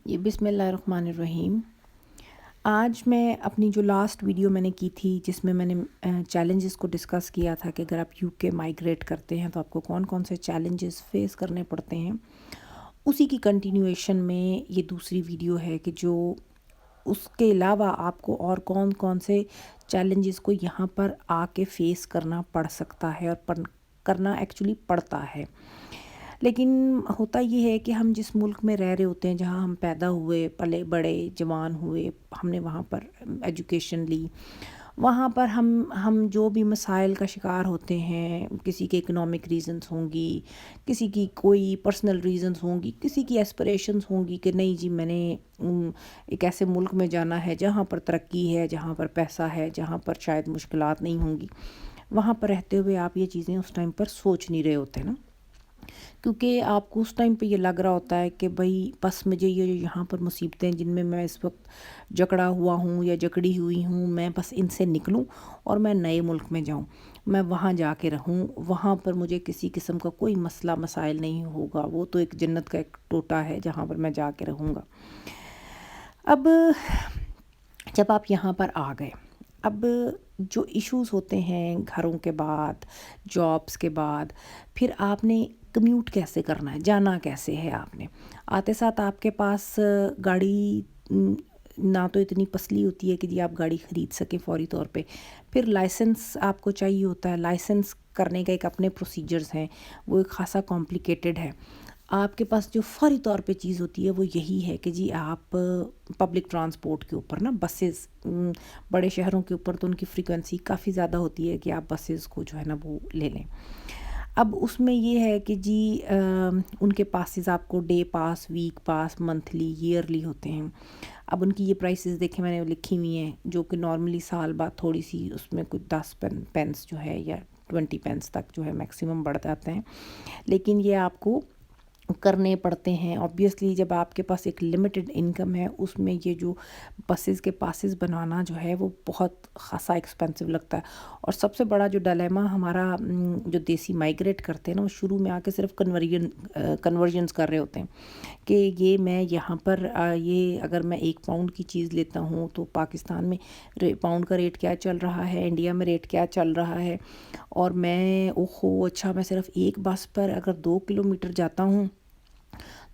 یہ बिस्मिल्लाहिर्रहमानिर्रहीम। आज मैं अपनी जो लास्ट वीडियो मैंने की थी जिसमें मैंने चैलेंजेस को डिस्कस किया था कि अगर आप यूके माइग्रेट करते हैं तो आपको कौन कौन से चैलेंजेस फेस करने पड़ते हैं, उसी की कंटिन्यूएशन में ये दूसरी वीडियो है कि जो उसके अलावा आपको और कौन कौन से चैलेंजेस को यहाँ पर आके फेस करना पड़ सकता है और करना एक्चुअली पड़ता है। लेकिन होता ये है कि हम जिस मुल्क में रह रहे होते हैं, जहाँ हम पैदा हुए, पले बड़े, जवान हुए, हमने वहाँ पर एजुकेशन ली, वहाँ पर हम जो भी मसाइल का शिकार होते हैं, किसी के इकोनॉमिक रीज़न्स होंगी, किसी की कोई पर्सनल रीज़न्स होंगी, किसी की एस्पिरेशंस होंगी कि नहीं जी मैंने एक ऐसे मुल्क में जाना है जहाँ पर तरक्की है, जहाँ पर पैसा है, जहाँ पर शायद मुश्किलात नहीं होंगी। वहाँ पर रहते हुए आप ये चीज़ें उस टाइम पर सोच नहीं रहे होते ना, क्योंकि आपको उस टाइम पे ये लग रहा होता है कि भाई बस मुझे ये यहाँ पर मुसीबतें जिनमें मैं इस वक्त जकड़ा हुआ हूँ या जकड़ी हुई हूँ, मैं बस इनसे निकलूँ और मैं नए मुल्क में जाऊँ, मैं वहाँ जाके रहूँ, वहाँ पर मुझे किसी किस्म का कोई मसला मसाइल नहीं होगा, वो तो एक जन्नत का एक टोटा है जहाँ पर मैं जाके रहूँगा। अब जब आप यहाँ पर आ गए, अब जो इश्यूज़ होते हैं घरों के बाद, जॉब्स के बाद, फिर आपने कम्यूट कैसे करना है, जाना कैसे है आपने। आते साथ आपके पास गाड़ी ना तो इतनी पसली होती है कि जी आप गाड़ी ख़रीद सकें फ़ौरी तौर पे। फिर लाइसेंस आपको चाहिए होता है, लाइसेंस करने का एक अपने प्रोसीजर्स हैं, वो एक ख़ासा कॉम्प्लिकेटेड है। आपके पास जो फ़ौरी तौर पे चीज़ होती है वो यही है कि जी आप पब्लिक ट्रांसपोर्ट के ऊपर ना बसेस, बड़े शहरों के ऊपर तो उनकी फ्रीक्वेंसी काफ़ी ज़्यादा होती है कि आप बसेस को जो है ना वो ले लें। अब उसमें ये है कि जी उनके पासेस आपको डे पास, वीक पास, मंथली, ईयरली होते हैं। अब उनकी ये प्राइसेस देखें मैंने लिखी हुई हैं, जो कि नॉर्मली साल बाद थोड़ी सी उसमें कुछ 10 पेंस जो है या 20 पेंस तक जो है मैक्सिमम बढ़ जाते हैं, लेकिन ये आपको करने पड़ते हैं। ऑब्वियसली जब आपके पास एक लिमिटेड इनकम है, उसमें ये जो बसेस के पासेस बनवाना जो है वो बहुत ख़ासा एक्सपेंसिव लगता है। और सबसे बड़ा जो डायलेमा हमारा जो देसी माइग्रेट करते हैं ना, वो शुरू में आके सिर्फ कन्वर्जन्स कर रहे होते हैं कि ये मैं यहाँ पर ये अगर मैं 1 पाउंड की चीज़ लेता हूँ तो पाकिस्तान में पाउंड का रेट क्या चल रहा है, इंडिया में रेट क्या चल रहा है, और मैं ओहो अच्छा मैं सिर्फ एक बस पर अगर 2 किलोमीटर जाता हूँ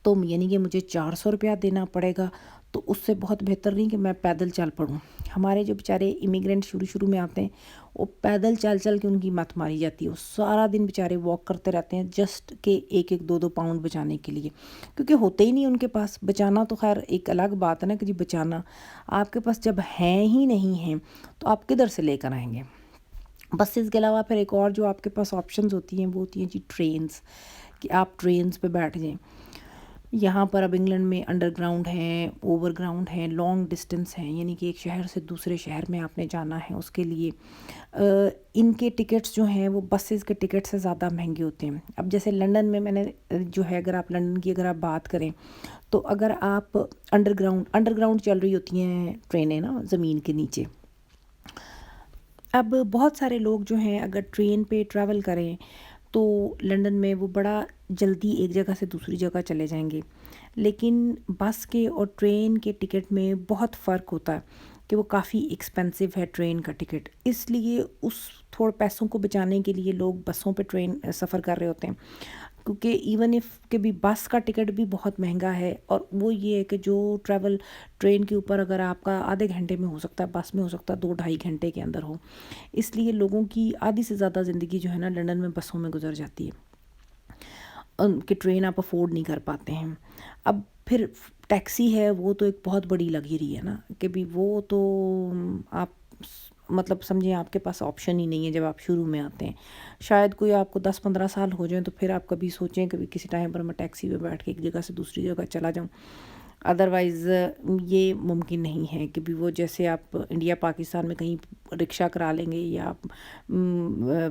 तो यानी कि मुझे 400 रुपया देना पड़ेगा, तो उससे बहुत बेहतर नहीं कि मैं पैदल चल पड़ूँ। हमारे जो बेचारे इमिग्रेंट शुरू में आते हैं, वो पैदल चल चल के उनकी मत मारी जाती है। वो सारा दिन बेचारे वॉक करते रहते हैं जस्ट के 1-1 2-2 पाउंड बचाने के लिए, क्योंकि होते ही नहीं उनके पास। बचाना तो खैर एक अलग बात है ना कि जी बचाना आपके पास जब हैं ही नहीं हैं तो आप किधर से लेकर आएंगे। बसेस के अलावा फिर एक और जो आपके पास ऑप्शंस होती हैं वो होती हैं जी ट्रेन्स, कि आप ट्रेन्स पे बैठ जाएं। यहाँ पर अब इंग्लैंड में अंडरग्राउंड हैं, ओवरग्राउंड हैं, लॉन्ग डिस्टेंस हैं, यानी कि एक शहर से दूसरे शहर में आपने जाना है उसके लिए इनके टिकट्स जो हैं वो बसेस के टिकट से ज़्यादा महंगे होते हैं। अब जैसे लंदन में मैंने जो है, अगर आप लंदन की अगर आप बात करें तो अगर आप अंडरग्राउंड चल रही होती हैं ट्रेनें ना ज़मीन के नीचे। अब बहुत सारे लोग जो हैं अगर ट्रेन पे ट्रैवल करें तो लंदन में वो बड़ा जल्दी एक जगह से दूसरी जगह चले जाएंगे, लेकिन बस के और ट्रेन के टिकट में बहुत फ़र्क होता है कि वो काफ़ी एक्सपेंसिव है ट्रेन का टिकट। इसलिए उस थोड़े पैसों को बचाने के लिए लोग बसों पे ट्रेन सफ़र कर रहे होते हैं, क्योंकि इवन इफ़ के भी बस का टिकट भी बहुत महंगा है। और वो ये है कि जो ट्रैवल ट्रेन के ऊपर अगर आपका आधे घंटे में हो सकता है, बस में हो सकता है 2-2.5 घंटे के अंदर हो। इसलिए लोगों की आधी से ज़्यादा ज़िंदगी जो है ना लंदन में बसों में गुजर जाती है, कि ट्रेन आप अफोर्ड नहीं कर पाते हैं। अब फिर टैक्सी है, वो तो एक बहुत बड़ी लग्जरी है ना, कि भी वो तो आप मतलब समझिए आपके पास ऑप्शन ही नहीं है जब आप शुरू में आते हैं। शायद कोई आपको 10-15 साल हो जाएं तो फिर आप कभी सोचें कभी किसी टाइम पर मैं टैक्सी में बैठ के एक जगह से दूसरी जगह चला जाऊं। अदरवाइज़ ये मुमकिन नहीं है कि भी वो जैसे आप इंडिया पाकिस्तान में कहीं रिक्शा करा लेंगे या आप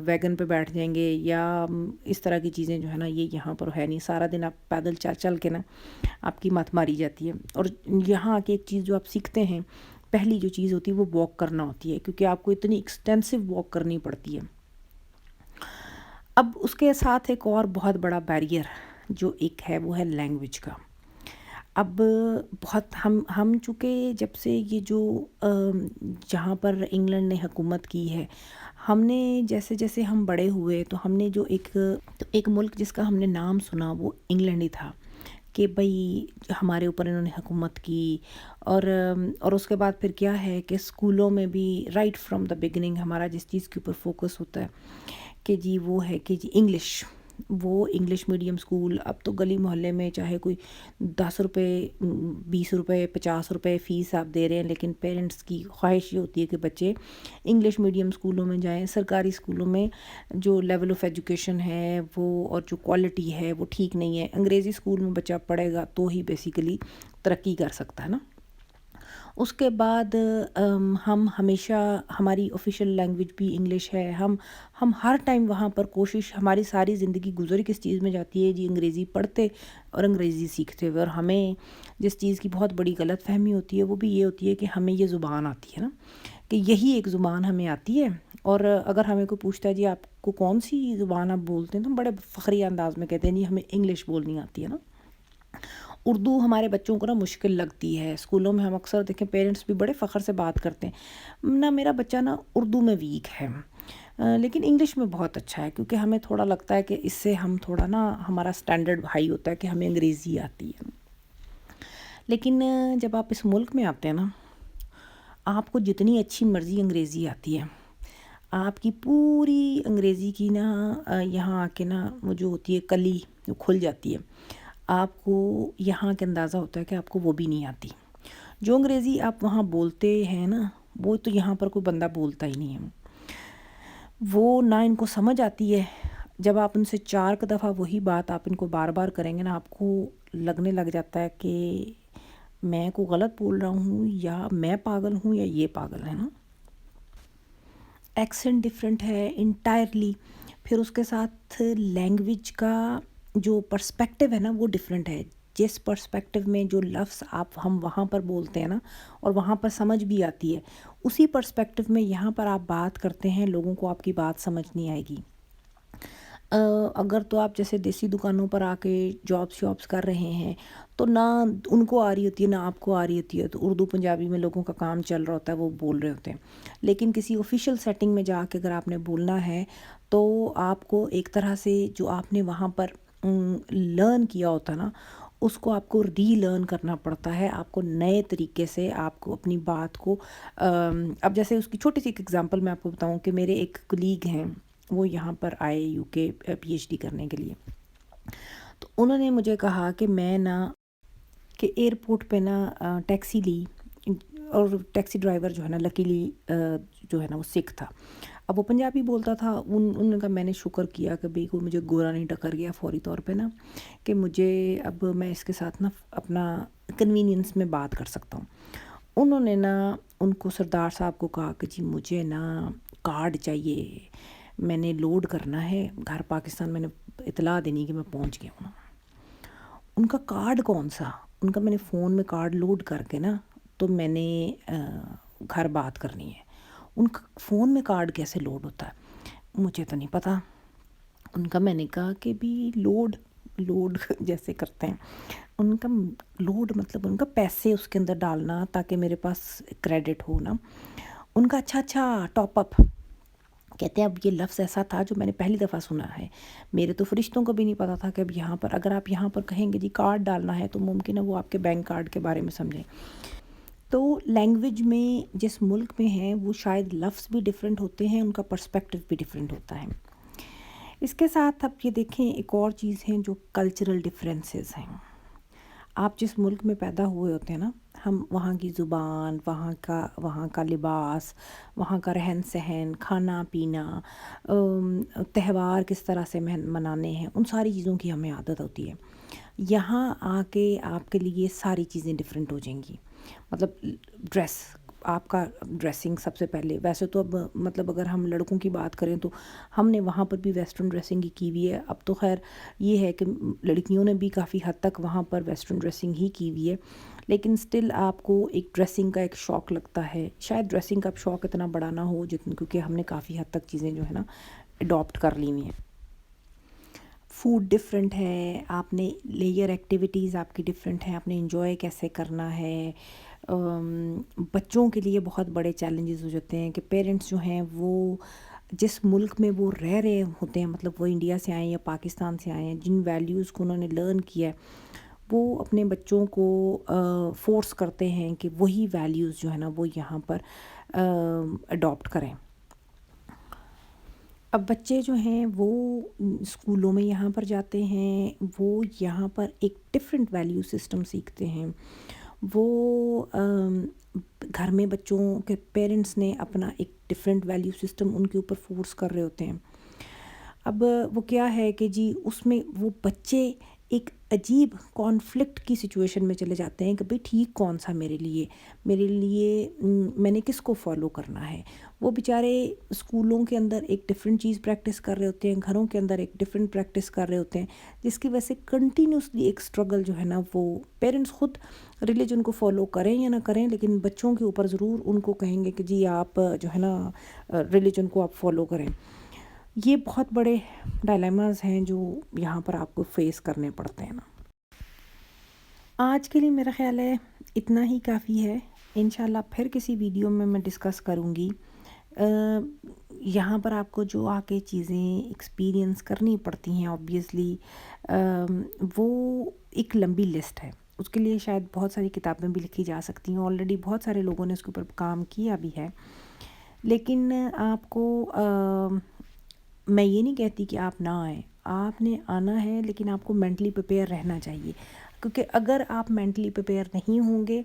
वैगन पे बैठ जाएंगे या इस तरह की चीज़ें जो है ना ये यहाँ पर है नहीं। सारा दिन आप पैदल चल चल के ना आपकी मत मारी जाती है। और यहाँ आके एक चीज़ जो आप सीखते हैं, पहली जो चीज़ होती है वो वॉक करना होती है, क्योंकि आपको इतनी एक्सटेंसिव वॉक करनी पड़ती है। अब उसके साथ एक और बहुत बड़ा बैरियर जो एक है वो है लैंग्वेज का। اب بہت ہم چونکہ جب سے یہ جو جہاں پر انگلینڈ نے حکومت کی ہے، ہم نے جیسے جیسے ہم بڑے ہوئے تو ہم نے جو ایک ملک جس کا ہم نے نام سنا وہ انگلینڈ ہی تھا، کہ بھئی ہمارے اوپر انہوں نے حکومت کی، اور اس کے بعد پھر کیا ہے کہ اسکولوں میں بھی رائٹ فرام دا بگننگ ہمارا جس چیز کے اوپر فوکس ہوتا ہے کہ جی وہ ہے کہ جی انگلش، وہ انگلش میڈیم اسکول. اب تو گلی محلے میں چاہے کوئی 10 روپے 20 روپے 50 روپے فیس آپ دے رہے ہیں، لیکن پیرنٹس کی خواہش یہ ہوتی ہے کہ بچے انگلش میڈیم اسکولوں میں جائیں. سرکاری اسکولوں میں جو لیول آف ایجوکیشن ہے وہ اور جو کوالٹی ہے وہ ٹھیک نہیں ہے. انگریزی اسکول میں بچہ پڑھے گا تو ہی بیسیکلی ترقی کر سکتا ہے نا. اس کے بعد ہم ہمیشہ ہماری آفیشیل لینگویج بھی انگلش ہے. ہم ہر ٹائم وہاں پر کوشش، ہماری ساری زندگی گزر کس چیز میں جاتی ہے جی انگریزی پڑھتے اور انگریزی سیکھتے ہوئے. اور ہمیں جس چیز کی بہت بڑی غلط فہمی ہوتی ہے وہ بھی یہ ہوتی ہے کہ ہمیں یہ زبان آتی ہے نا، کہ یہی ایک زبان ہمیں آتی ہے. اور اگر ہمیں کوئی پوچھتا ہے جی آپ کو کون سی زبان آپ بولتے ہیں تو ہم بڑے فخری انداز میں کہتے ہیں جی ہمیں انگلش بولنی آتی ہے نا. اردو ہمارے بچوں کو نا مشکل لگتی ہے. اسکولوں میں ہم اکثر دیکھیں پیرنٹس بھی بڑے فخر سے بات کرتے ہیں نا میرا بچہ نا اردو میں ویک ہے، لیکن انگلش میں بہت اچھا ہے، کیونکہ ہمیں تھوڑا لگتا ہے کہ اس سے ہم تھوڑا نا ہمارا سٹینڈرڈ ہائی ہوتا ہے کہ ہمیں انگریزی آتی ہے. لیکن جب آپ اس ملک میں آتے ہیں نا، آپ کو جتنی اچھی مرضی انگریزی آتی ہے، آپ کی پوری انگریزی کی نا یہاں آ کے نا وہ جو ہوتی ہے کلی جو کھل جاتی ہے، آپ کو یہاں کے اندازہ ہوتا ہے کہ آپ کو وہ بھی نہیں آتی. جو انگریزی آپ وہاں بولتے ہیں نا وہ تو یہاں پر کوئی بندہ بولتا ہی نہیں ہے. وہ نہ ان کو سمجھ آتی ہے. جب آپ ان سے 4 دفعہ وہی بات آپ ان کو بار بار کریں گے نا، آپ کو لگنے لگ جاتا ہے کہ میں کو غلط بول رہا ہوں یا میں پاگل ہوں یا یہ پاگل ہے نا. ایکسنٹ ڈفرینٹ ہے انٹائرلی. پھر اس کے ساتھ لینگویج کا جو پرسپیکٹیو ہے نا وہ ڈفرینٹ ہے. جس پرسپیکٹیو میں جو لفظ ہم وہاں پر بولتے ہیں نا اور وہاں پر سمجھ بھی آتی ہے، اسی پرسپیکٹیو میں یہاں پر آپ بات کرتے ہیں لوگوں کو آپ کی بات سمجھ نہیں آئے گی. اگر تو آپ جیسے دیسی دکانوں پر آ کے جابس کر رہے ہیں تو نہ ان کو آ رہی ہوتی ہے نہ آپ کو آ رہی ہوتی ہے، تو اردو پنجابی میں لوگوں کا کام چل رہا ہوتا ہے، وہ بول رہے ہوتے ہیں. لیکن کسی آفیشیل سیٹنگ میں جا کے اگر آپ نے بولنا ہے تو آپ کو ایک طرح سے جو آپ نے وہاں پر لرن کیا ہوتا نا اس کو آپ کو ری لرن کرنا پڑتا ہے. آپ کو نئے طریقے سے آپ کو اپنی بات کو اب جیسے اس کی چھوٹی سی ایک ایگزامپل میں آپ کو بتاؤں کہ میرے ایک کلیگ ہیں، وہ یہاں پر آئے یو کے پی ایچ ڈی کرنے کے لیے. تو انہوں نے مجھے کہا کہ میں نا کہ ایئرپورٹ پہ نا ٹیکسی لی، اور ٹیکسی ڈرائیور جو ہے نا لکیلی جو ہے نا وہ سکھ تھا. اب وہ پنجابی بولتا تھا. انہوں نے کہا میں نے شکر کیا کہ بھئی کوئی مجھے گورا نہیں ٹکر گیا فوری طور پہ نا، کہ مجھے اب میں اس کے ساتھ نا اپنا کنوینئنس میں بات کر سکتا ہوں. انہوں نے نا ان کو سردار صاحب کو کہا کہ جی مجھے نا کارڈ چاہیے، میں نے لوڈ کرنا ہے گھر پاکستان، میں نے اطلاع دینی کہ میں پہنچ گیا ہوں. ان کا کارڈ کون سا؟ ان کا میں نے فون میں کارڈ لوڈ کر کے نا تو میں نے گھر بات کرنی ہے. ان کا فون میں کارڈ کیسے لوڈ ہوتا ہے مجھے تو نہیں پتہ. ان کا میں نے کہا کہ بھی لوڈ جیسے کرتے ہیں، ان کا لوڈ مطلب ان کا پیسے اس کے اندر ڈالنا تاکہ میرے پاس کریڈٹ ہو نا. ان کا اچھا ٹاپ اپ کہتے ہیں. اب یہ لفظ ایسا تھا جو میں نے پہلی دفعہ سنا ہے، میرے تو فرشتوں کو بھی نہیں پتا تھا کہ اب یہاں پر اگر آپ یہاں پر کہیں گے جی کارڈ ڈالنا ہے تو ممکن ہے وہ آپ کے بینک کارڈ کے بارے میں سمجھیں. تو لینگویج میں جس ملک میں ہیں وہ شاید لفظ بھی ڈیفرنٹ ہوتے ہیں، ان کا پرسپیکٹیو بھی ڈیفرنٹ ہوتا ہے. اس کے ساتھ آپ یہ دیکھیں ایک اور چیز ہیں جو کلچرل ڈفرینسز ہیں. آپ جس ملک میں پیدا ہوئے ہوتے ہیں نا، ہم وہاں کی زبان، وہاں کا لباس، وہاں کا رہن سہن، کھانا پینا، تہوار کس طرح سے منانے ہیں، ان ساری چیزوں کی ہمیں عادت ہوتی ہے. یہاں آ کے آپ کے لیے ساری چیزیں ڈیفرنٹ ہو جائیں گی. مطلب ڈریس، آپ کا ڈریسنگ سب سے پہلے، ویسے تو اب مطلب اگر ہم لڑکوں کی بات کریں تو ہم نے وہاں پر بھی ویسٹرن ڈریسنگ ہی کی ہوئی ہے. اب تو خیر یہ ہے کہ لڑکیوں نے بھی کافی حد تک وہاں پر ویسٹرن ڈریسنگ ہی کی ہوئی ہے، لیکن سٹل آپ کو ایک ڈریسنگ کا ایک شوق لگتا ہے. شاید ڈریسنگ کا شوق اتنا بڑا نہ ہو کیونکہ ہم نے کافی حد تک چیزیں جو ہے نا اڈاپٹ کر لی ہوئی ہیں. फूड डिफरेंट है, आपने लेयर एक्टिविटीज़ आपकी डिफरेंट हैं, आपने एंजॉय कैसे करना है। बच्चों के लिए बहुत बड़े चैलेंजेस हो जाते हैं कि पेरेंट्स जो हैं वो जिस मुल्क में वो रह रहे होते हैं, मतलब वो इंडिया से आए हैं या पाकिस्तान से आए हैं, जिन वैल्यूज़ को उन्होंने लर्न किया है वो अपने बच्चों को फोर्स करते हैं कि वही वैल्यूज़ जो है ना वो यहाँ पर अडॉप्ट करें। अब बच्चे जो हैं वो स्कूलों में यहाँ पर जाते हैं, वो यहाँ पर एक डिफरेंट वैल्यू सिस्टम सीखते हैं। वो घर में बच्चों के पेरेंट्स ने अपना एक डिफरेंट वैल्यू सिस्टम उनके ऊपर फोर्स कर रहे होते हैं। अब वो क्या है कि जी उसमें वो बच्चे एक अजीब कॉन्फ्लिक्ट की सिचुएशन में चले जाते हैं कि भाई ठीक कौन सा मेरे लिए मैंने किसको फॉलो करना है। वो बेचारे स्कूलों के अंदर एक डिफरेंट चीज़ प्रैक्टिस कर रहे होते हैं, घरों के अंदर एक डिफरेंट प्रैक्टिस कर रहे होते हैं, जिसकी वजह से कंटिन्यूसली एक स्ट्रगल जो है ना वो पेरेंट्स खुद रिलीजन को फॉलो करें या ना करें, लेकिन बच्चों के ऊपर ज़रूर उनको कहेंगे कि जी आप जो है ना रिलीजन को आप फॉलो करें। ये बहुत बड़े डायलेमास हैं जो यहाँ पर आपको फेस करने पड़ते हैं ना। आज के लिए मेरा ख़्याल है इतना ही काफ़ी है। इंशाल्लाह फिर किसी वीडियो में मैं डिस्कस करूँगी। यहाँ पर आपको जो आके चीज़ें एक्सपीरियंस करनी पड़ती हैं ऑब्वियसली वो एक लंबी लिस्ट है। उसके लिए शायद बहुत सारी किताबें भी लिखी जा सकती हैं, ऑलरेडी बहुत सारे लोगों ने उसके ऊपर काम किया भी है। लेकिन आपको मैं ये नहीं कहती कि आप ना आएँ, आपने आना है, लेकिन आपको मेंटली प्रिपेयर रहना चाहिए, क्योंकि अगर आप मेंटली प्रिपेयर नहीं होंगे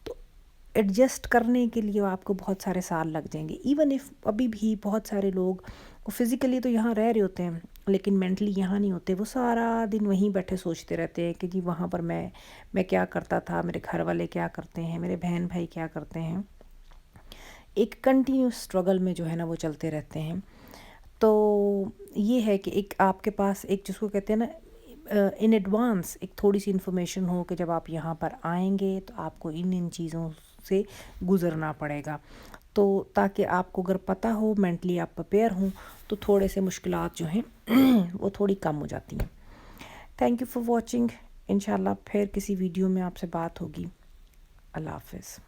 तो एडजस्ट करने के लिए आपको बहुत सारे साल लग जाएंगे। इवन इफ़ अभी भी बहुत सारे लोग फिज़िकली तो यहाँ रह रहे होते हैं लेकिन मेंटली यहाँ नहीं होते, वो सारा दिन वहीं बैठे सोचते रहते हैं कि जी वहाँ पर मैं क्या करता था, मेरे घर वाले क्या करते हैं, मेरे बहन भाई क्या करते हैं। एक कंटिन्यूस स्ट्रगल में जो है ना वो चलते रहते हैं। तो ये है कि एक आपके पास एक जिसको कहते हैं ना इन एडवांस एक थोड़ी सी इन्फॉर्मेशन हो कि जब आप यहाँ पर आएंगे तो आपको इन चीज़ों से गुज़रना पड़ेगा, तो ताकि आपको अगर पता हो, मेंटली आप प्रिपेयर हों, तो थोड़े से मुश्किलात जो हैं वो थोड़ी कम हो जाती हैं। Thank you for watching. इंशाल्लाह फिर किसी वीडियो में आपसे बात होगी। अल्लाह हाफ़िज़।